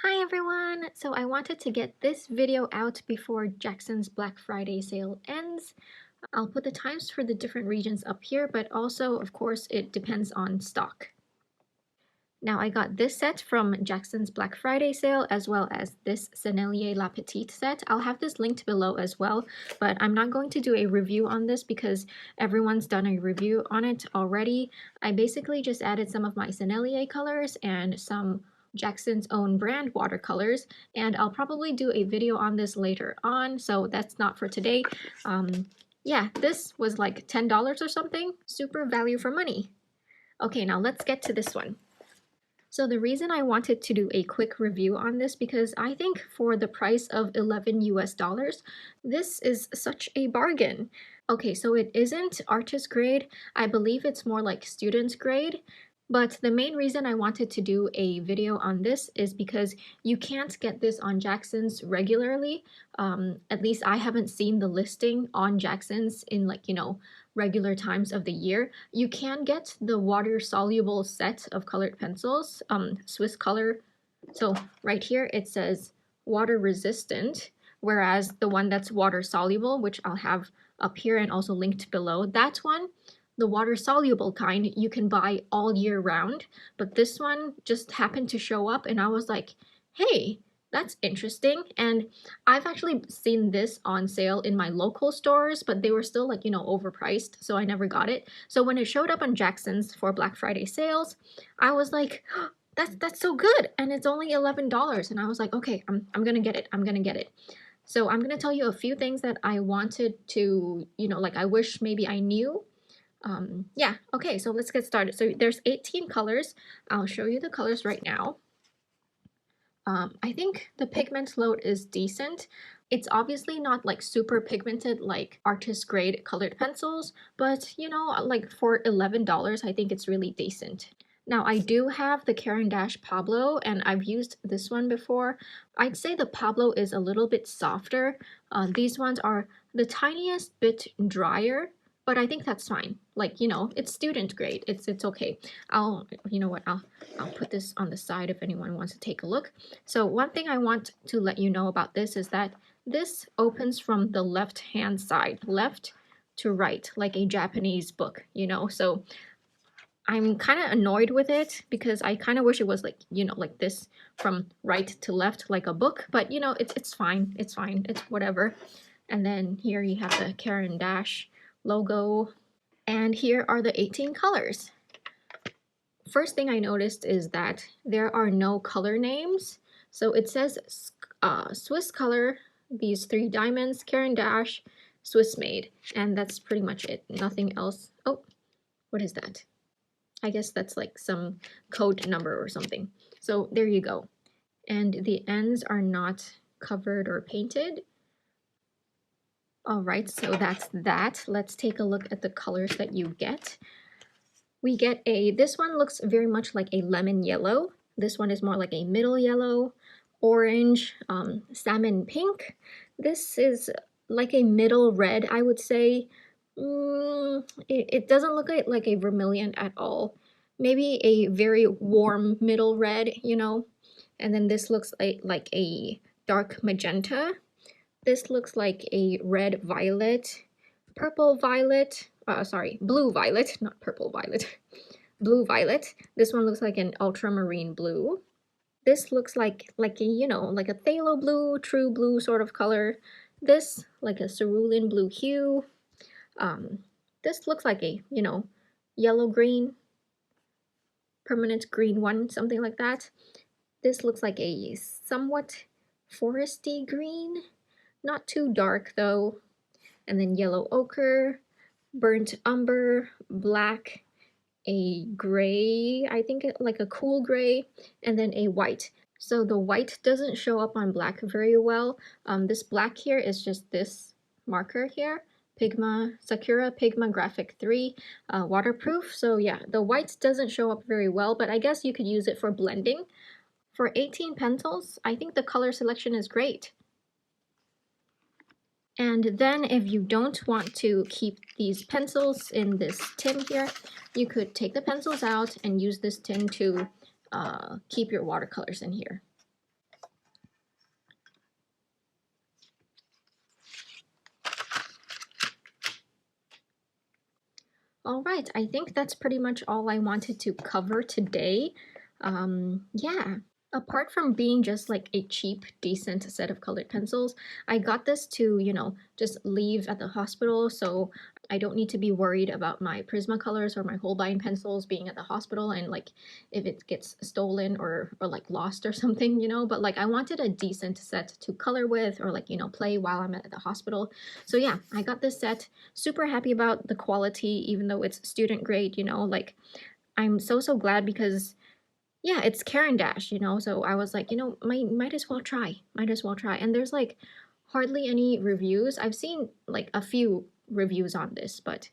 Hi everyone! So I wanted to get this video out before Jackson's Black Friday sale ends. I'll put the times for the different regions up here, but also, of course, it depends on stock. Now I got this set from Jackson's Black Friday sale, as well as this Sennelier La Petite set. I'll have this linked below as well, but I'm not going to do a review on this because everyone's done a review on it already. I basically just added some of my Sennelier colors and some Jackson's own brand watercolors, and I'll probably do a video on this later on, so that's not for today. Yeah, this was like $10 or something. Super value for money. Okay, now let's get to this one. So the reason I wanted to do a quick review on this because I think for the price of 11 US dollars, this is such a bargain. Okay, so it isn't artist grade. I believe it's more like student grade. But the main reason I wanted to do a video on this is because you can't get this on Jackson's regularly. At least I haven't seen the listing on Jackson's in regular times of the year. You can get the water-soluble set of colored pencils, SWISSCOLOR. So right here it says water resistant, whereas the one that's water-soluble, which I'll have up here and also linked below, that one, the water-soluble kind, you can buy all year round, but this one just happened to show up and I was like, hey, that's interesting. And I've actually seen this on sale in my local stores, but they were still overpriced, so I never got it. So when it showed up on Jackson's for Black Friday sales, I was like, oh, that's so good, and it's only $11. And I was like, okay, I'm gonna get it. I'm gonna get it. So I'm gonna tell you a few things that I wanted to, I wish maybe I knew. Yeah, okay, so let's get started. So there's 18 colors. I'll show you the colors right now. I think the pigment load is decent. It's obviously not like super pigmented like artist grade colored pencils, but like for $11, I think it's really decent. Now I do have the Caran Pablo and I've used this one before. I'd say the Pablo is a little bit softer. These ones are the tiniest bit drier, but I think that's fine. Like, it's student grade. It's okay. I'll put this on the side if anyone wants to take a look. So one thing I want to let you know about this is that this opens from the left-hand side, left to right, like a Japanese book, So I'm kind of annoyed with it because I kind of wish it was like, like this from right to left, like a book, but it's fine. It's fine. It's whatever. And then here you have the Caran logo, and here are the 18 colors. First thing I noticed is that there are no color names. So it says SWISSCOLOR, these 3 diamonds, Caran Swiss made, and that's pretty much it. Nothing else. Oh, what is that? I guess that's like some code number or something. So there you go. And the ends are not covered or painted. All right, so that's that. Let's take a look at the colors that you get. We get this one looks very much like a lemon yellow. This one is more like a middle yellow, orange, salmon pink. This is like a middle red, I would say. It doesn't look like a vermilion at all. Maybe a very warm middle red, And then this looks like a dark magenta. This looks like a red violet, purple violet, blue violet, not purple violet, blue violet. This one looks like an ultramarine blue. This looks like a, like a phthalo blue, true blue sort of color. This, like a cerulean blue hue. This looks like a, yellow-green, permanent green one, something like that. This looks like a somewhat foresty green. Not too dark though. And then yellow ochre, burnt umber, black, a gray, I think like a cool gray, and then a white. So the white doesn't show up on black very well. This black here is just this marker here, Sakura Pigma Graphic 3, waterproof. So yeah, the white doesn't show up very well, but I guess you could use it for blending. For 18 pencils, I think the color selection is great. And then if you don't want to keep these pencils in this tin here, you could take the pencils out and use this tin to keep your watercolors in here. All right, I think that's pretty much all I wanted to cover today. Yeah. Apart from being just like a cheap, decent set of colored pencils, I got this to, just leave at the hospital, so I don't need to be worried about my Prismacolors or my Holbein pencils being at the hospital and like if it gets stolen or like lost or something, but like I wanted a decent set to color with or like, play while I'm at the hospital. So yeah, I got this set. Super happy about the quality, even though it's student grade, like I'm so glad because yeah, it's Caran Dash, so I was like, might as well try. Might as well try. And there's like hardly any reviews. I've seen like a few reviews on this, but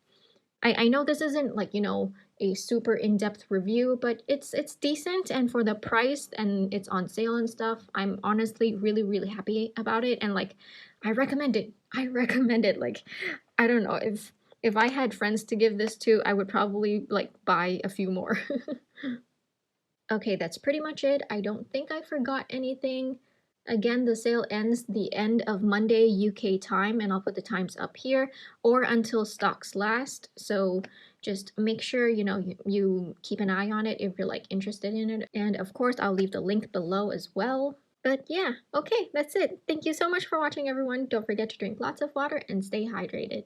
I know this isn't like, a super in-depth review, but it's decent and for the price and it's on sale and stuff, I'm honestly really happy about it and like I recommend it. I recommend it. Like I don't know, if I had friends to give this to, I would probably like buy a few more. Okay, that's pretty much it. I don't think I forgot anything. Again, the sale ends the end of Monday UK time, and I'll put the times up here, or until stocks last. So just make sure, you keep an eye on it if you're like interested in it. And of course, I'll leave the link below as well. But yeah, okay, that's it. Thank you so much for watching, everyone. Don't forget to drink lots of water and stay hydrated.